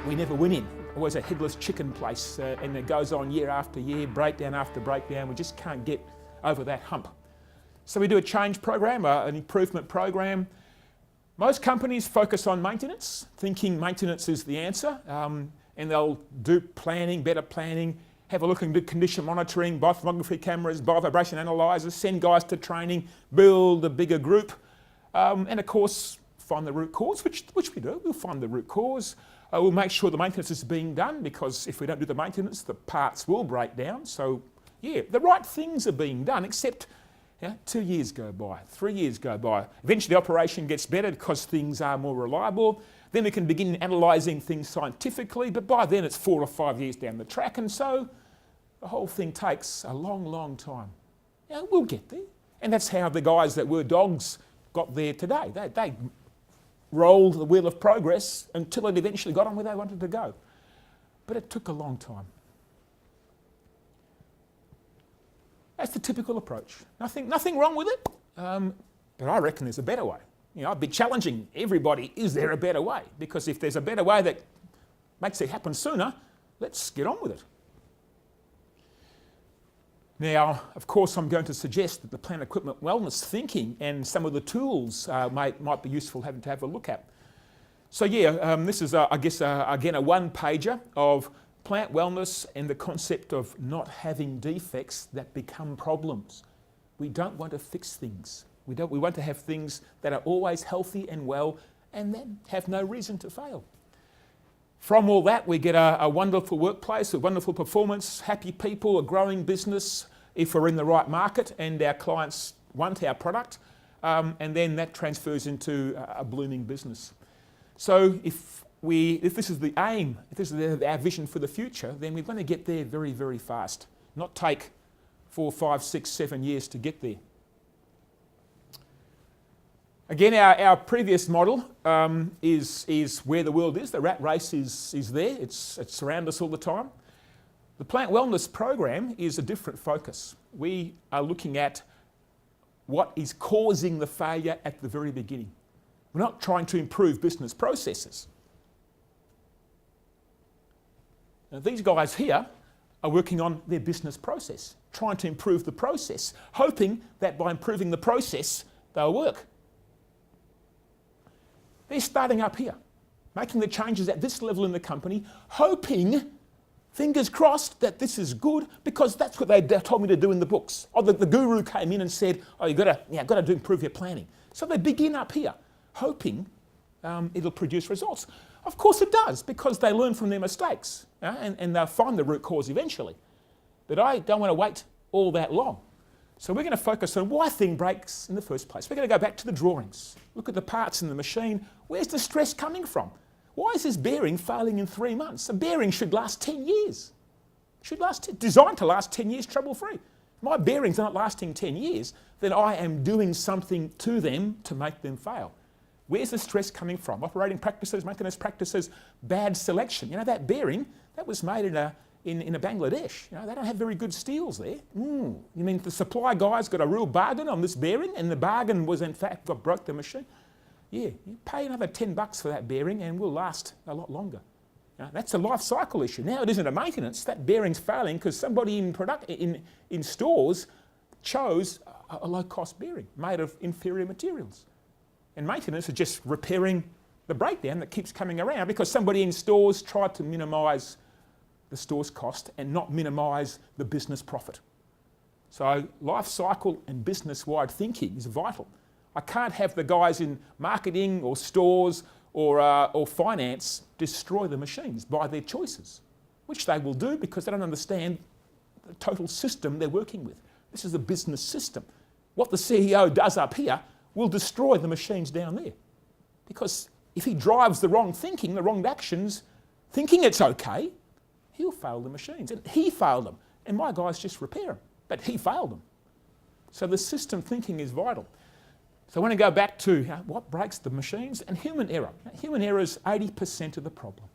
we never win in. Always a headless chicken place, and it goes on year after year, breakdown after breakdown. We just can't get over that hump. So we do a change program, an improvement program. Most companies focus on maintenance, thinking maintenance is the answer, and they'll do planning, better planning, have a look and do condition monitoring, buy thermography cameras, buy vibration analyzers, send guys to training, build a bigger group, and of course find the root cause, which we do. We'll find the root cause. We'll make sure the maintenance is being done, because if we don't do the maintenance, the parts will break down. So yeah, the right things are being done, except 2 years go by, 3 years go by. Eventually the operation gets better because things are more reliable. Then we can begin analysing things scientifically, but by then it's 4 or 5 years down the track, and so the whole thing takes a long, long time. We'll get there. And that's how the guys that were dogs got there today. They rolled the wheel of progress until it eventually got on where they wanted to go. But it took a long time. That's the typical approach. Nothing wrong with it, but I reckon there's a better way. I'd be challenging everybody, is there a better way? Because if there's a better way that makes it happen sooner, let's get on with it. Now, of course, I'm going to suggest that the plant equipment wellness thinking and some of the tools might be useful having to have a look at. So yeah, this is, I guess, again, a one-pager of plant wellness and the concept of not having defects that become problems. We don't want to fix things. We want to have things that are always healthy and well and then have no reason to fail. From all that, we get a wonderful workplace, a wonderful performance, happy people, a growing business if we're in the right market and our clients want our product, and then that transfers into a blooming business. So if this is the aim, if this is our vision for the future, then we're going to get there very, very fast, not take 4, 5, 6, 7 years to get there. Again, our previous model is where the world is. The rat race is there. It's around us all the time. The plant wellness program is a different focus. We are looking at what is causing the failure at the very beginning. We're not trying to improve business processes. Now, these guys here are working on their business process, trying to improve the process, hoping that by improving the process, they'll work. They're starting up here, making the changes at this level in the company, hoping, fingers crossed, that this is good, because that's what they told me to do in the books. Or the guru came in and said, oh, you've got to improve your planning. So they begin up here, hoping it'll produce results. Of course it does, because they learn from their mistakes, and they'll find the root cause eventually. But I don't want to wait all that long. So we're going to focus on why a thing breaks in the first place. We're going to go back to the drawings, look at the parts in the machine. Where's the stress coming from? Why is this bearing failing in 3 months? A bearing should last 10 years. Designed to last 10 years trouble-free. If my bearings are not lasting 10 years, then I am doing something to them to make them fail. Where's the stress coming from? Operating practices, maintenance practices, bad selection. That bearing, that was made in a Bangladesh. They don't have very good steels there. You mean the supply guy's got a real bargain on this bearing, and the bargain was in fact what broke the machine? Yeah, you pay another $10 for that bearing and will last a lot longer. That's a life cycle issue. Now it isn't a maintenance. That bearing's failing because somebody in stores chose a low-cost bearing made of inferior materials. And maintenance is just repairing the breakdown that keeps coming around because somebody in stores tried to minimise the store's cost and not minimise the business profit. So life cycle and business-wide thinking is vital. I can't have the guys in marketing or stores or finance destroy the machines by their choices, which they will do because they don't understand the total system they're working with. This is a business system. What the CEO does up here will destroy the machines down there. Because if he drives the wrong thinking, the wrong actions, thinking it's okay, he'll fail the machines. And he failed them. And my guys just repair them. But he failed them. So the system thinking is vital. So I want to go back to what breaks the machines and human error. Human error is 80% of the problem.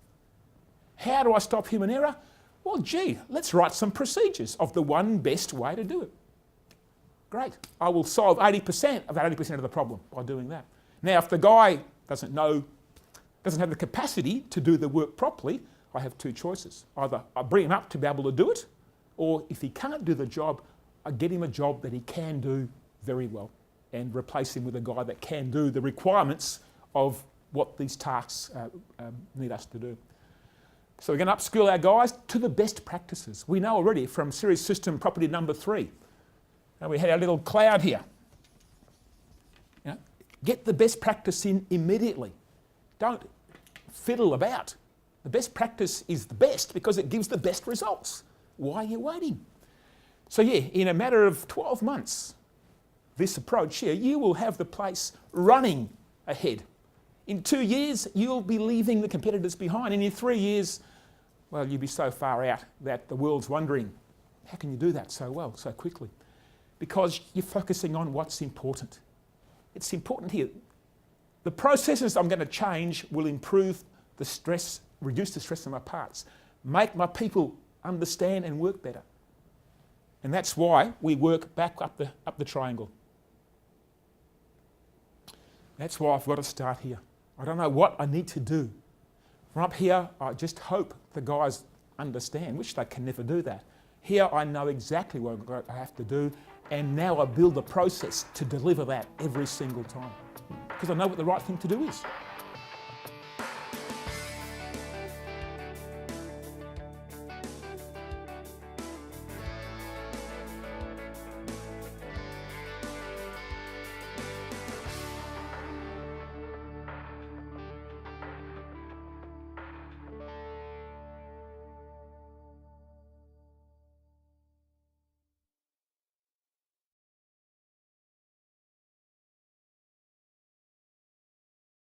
How do I stop human error? Well, gee, let's write some procedures of the one best way to do it. Great. I will solve 80% of that 80% of the problem by doing that. Now, if the guy doesn't know doesn't have the capacity to do the work properly, I have two choices. Either I bring him up to be able to do it, or if he can't do the job, I get him a job that he can do very well and replace him with a guy that can do the requirements of what these tasks need us to do. So we're going to upskill our guys to the best practices. We know already from series system property number 3. Now we had our little cloud here. You know, get the best practice in immediately. Don't fiddle about. The best practice is the best because it gives the best results. Why are you waiting? So yeah, in a matter of 12 months, this approach here, you will have the place running ahead. In 2 years, you'll be leaving the competitors behind. And in 3 years, well, you'll be so far out that the world's wondering, how can you do that so well, so quickly? Because you're focusing on what's important. It's important here. The processes I'm going to change will improve the stress, reduce the stress on my parts, make my people understand and work better. And that's why we work back up the triangle. That's why I've got to start here. I don't know what I need to do. From up here, I just hope the guys understand, which they can never do that. Here, I know exactly what I have to do, and now I build a process to deliver that every single time. Because I know what the right thing to do is.